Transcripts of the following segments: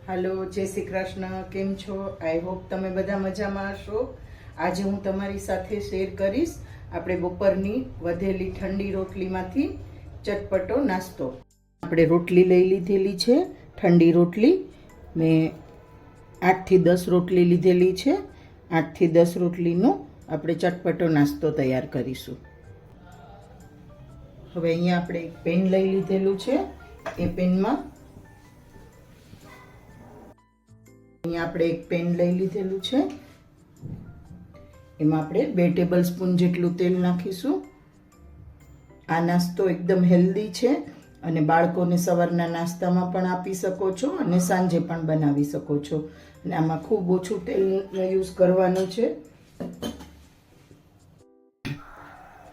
હાલો, જય શ્રી કૃષ્ણ. કેમ છો? આઈ હોપ તમે બધા મજામાં હશો. આજે હું તમારી સાથે શેર કરીશ આપણે બપોરની વધેલી ઠંડી રોટલીમાંથી ચટપટો નાસ્તો. આપણે રોટલી લઈ લીધેલી છે, ઠંડી રોટલી. મેં 8 થી 10 રોટલી લીધેલી છે. 8 થી 10 રોટલીનો આપણે ચટપટો નાસ્તો તૈયાર કરીશું. હવે અહીંયા આપણે એક પેન લઈ લીધેલું છે. એ પેનમાં અહીંયા આપણે એક પેન લઈ લીધેલું છે. એમાં આપણે 2 ટેબલ સ્પૂન જેટલું તેલ નાખીશું. આ નાસ્તો એકદમ હેલ્ધી છે અને બાળકોને સવારના નાસ્તામાં પણ આપી શકો છો અને સાંજે પણ બનાવી શકો છો. અને આમાં ખૂબ ઓછું તેલનો યુઝ કરવાનો છે.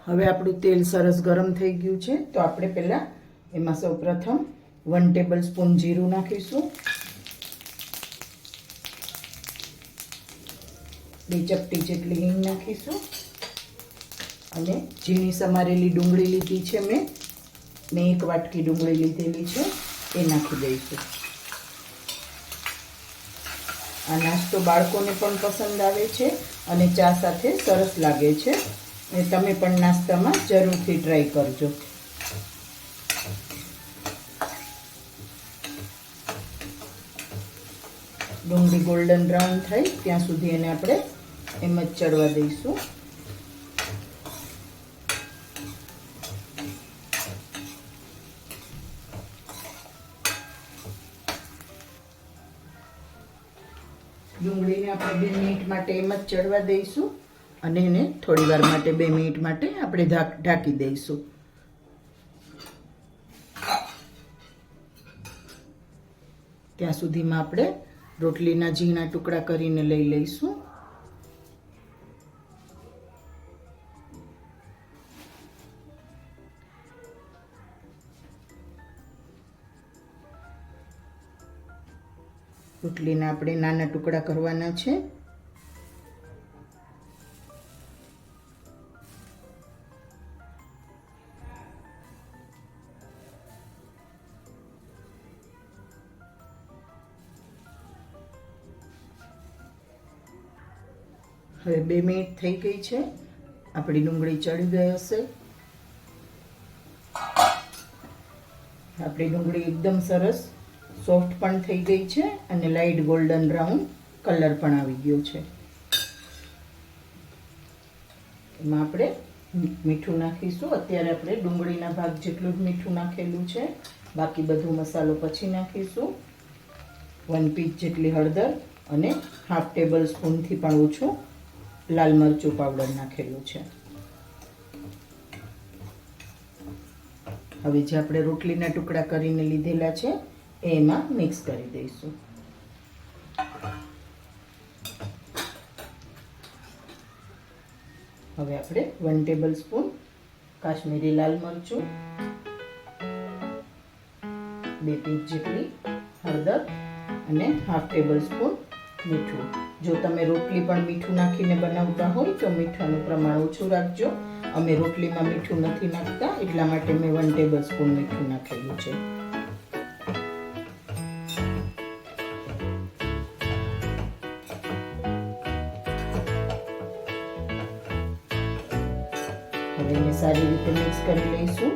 હવે આપણું તેલ સરસ ગરમ થઈ ગયું છે, તો આપણે પહેલાં એમાં સૌપ્રથમ 1 ટેબલ સ્પૂન જીરું નાખીશું. 2 ચપટી જેટલી હિંગ નાખીશું અને ઝીણી સમારેલી ડુંગળી લીધી છે. મેં 1 વાટકી ડુંગળી લીધેલી છે, એ નાખી દઈશું. આ નાસ્તો બાળકોને પણ પસંદ આવે છે અને ચા સાથે સરસ લાગે છે. અને તમે પણ નાસ્તામાં જરૂરથી ટ્રાય કરજો. ડુંગળી ગોલ્ડન બ્રાઉન થાય ત્યાં સુધી એને આપણે એમ જ ચડવા દઈશું. ડુંગળીને આપણે 2 મિનિટ માટે એમ જ ચડવા દઈશું અને એને થોડી વાર માટે 2 મિનિટ માટે આપણે ઢાંકી દઈશું. ત્યાં સુધીમાં આપણે રોટલીના ઝીણા ટુકડા કરીને લઈ લઈશું. રોટલીના આપણે નાના ટુકડા કરવાના છે. હવે 2 મિનિટ થઈ ગઈ છે. આપણી ડુંગળી ચડી ગઈ હશે. આપણી ડુંગળી એકદમ સરસ સોફ્ટ પણ થઈ ગઈ છે અને લાઇટ ગોલ્ડન બ્રાઉન કલર પણ આવી ગયો છે. એમાં આપણે મીઠું નાખીશું. અત્યારે આપણે ડુંગળીના ભાગ જેટલું જ મીઠું નાખેલું છે, બાકી બધો મસાલો પછી નાખીશું. 1 પીંચ જેટલી હળદર અને ½ ટેબલ સ્પૂનથી પણ ઓછું લાલ મરચું પાવડર નાખેલું છે. હવે જે આપણે રોટલીના ટુકડા કરીને લીધેલા છે એ એમાં મિક્સ કરી દઈશું. હવે આપણે 1 ટેબલ સ્પૂન કાશ્મીરી લાલ મરચું, 2 પીંચ જેટલી હળદર અને ½ ટેબલ સ્પૂન મીઠું. જો તમે રોટલી પણ મીઠું નાખીને બનાવતા હોય તો મીઠાનું પ્રમાણ ઓછું રાખજો. અમે રોટલીમાં મીઠું નથી નાખતા, એટલા માટે મેં 1 ટેબલ સ્પૂન મીઠું નાખેલું છે. હવે એને સારી રીતે મિક્સ કરી લઈશું.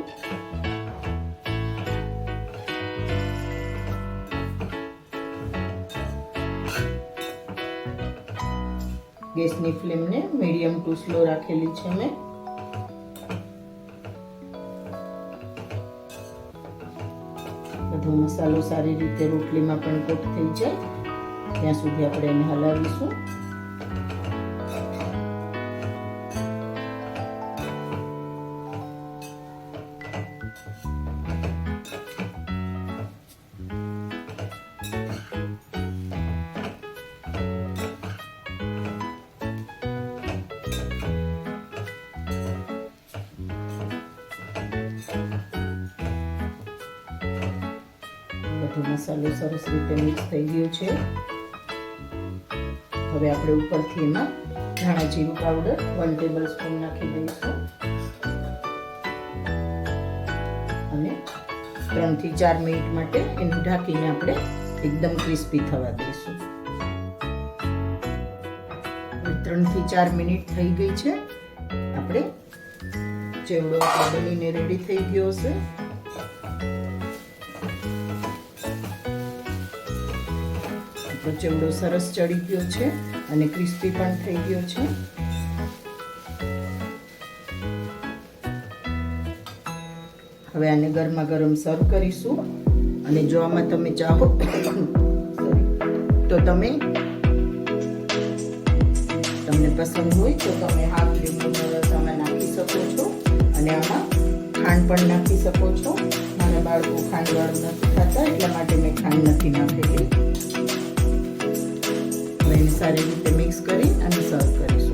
ગેસની ફ્લેમને મીડિયમ ટુ સ્લો રાખેલી છે મેં. બધો મસાલો સારી રીતે રોટલીમાં પણ કોટ થઈ જાય ત્યાં સુધી આપણે એને હલાવીશું. બધો મસાલો સરસ રીતે મિક્સ થઈ ગયો છે. હવે આપણે ઉપરથી એમાં ધાણા જીરું પાવડર 1 ટેબલ સ્પૂન નાખી દઈશું અને 3 થી 4 મિનિટ માટે એને ઢાંકીને આપણે એકદમ ક્રિસ્પી થવા દઈશું. 3 થી 4 મિનિટ થઈ ગઈ છે. આપણે ચેવડો બનીને રેડી થઈ ગયો છે. ચેવડો સરસ ચડી ગયો છે અને ક્રિસ્પી પણ થઈ ગયો છે. હવે આને ગરમા ગરમ સર્વ કરીશું. અને જો આમાં તમે ચાહો તો તમને પસંદ હોય તો તમે હાફ લીંબુનો રસ આમાં નાખી શકો છો અને આમાં ખાંડ પણ નાખી શકો છો. મારા બાળકો ખાંડવાળું નથી ખાતા એટલા માટે મેં ખાંડ નથી નાખેલી. એને સારી રીતે મિક્સ કરી અને સર્વ કરીશું.